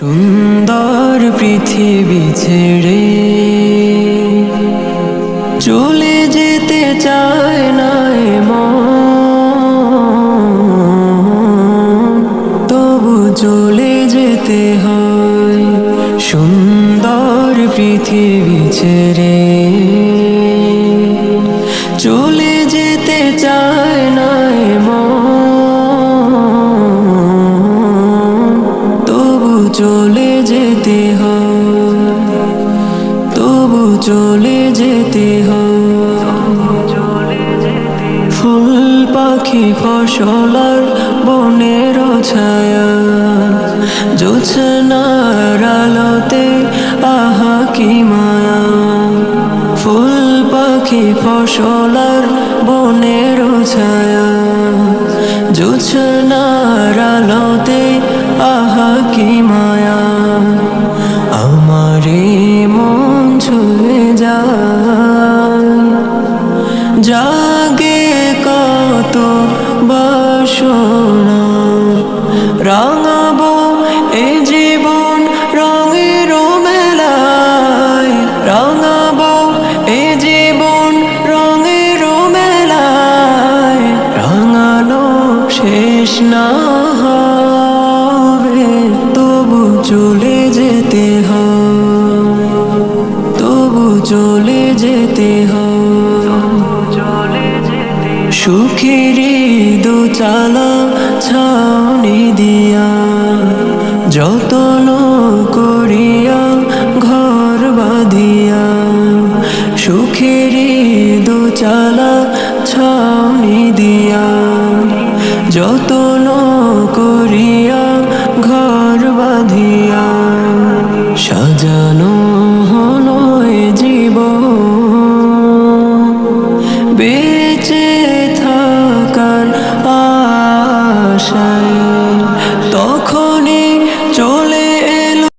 সুন্দর পৃথিবী ছেড়ে চলে যেতে চায় না মন, তবু চলে যেতে হয়। সুন্দর পৃথিবী ছেড়ে চলে যেতে চায় না মন, তবু চলে যেতে হয়, তবু চলে যেতে হয়। ফুল পাখি ফসলার বনের ছায়া, জোছনার আলোতে আহা কি মায়া। ফুল পাখি ফসলার বনের ছায়া, জোছনার আলোতে আহা কি মায়া। আমারে মন ছুঁয়ে যায়, জাগে কত বাসনা। রাঙাবো এ জীবন রঙের মেলায়, রাঙাবো এ জীবন রঙের মেলায়। রাঙানো শেষ না হবে, তবু চলে যেতে হয়, তবু চলে যেতে হয়। সুখেরই দোচালা ছাউনি দিয়া, যতন করিয়া ঘর বাঁধিয়া। সুখেরই দোচালা ছাউনি দিয়া, যতন করিয়া ঘর বাঁধিয়া। সাজানো হলো এ জীবন বেঁচে থাকার আশায়।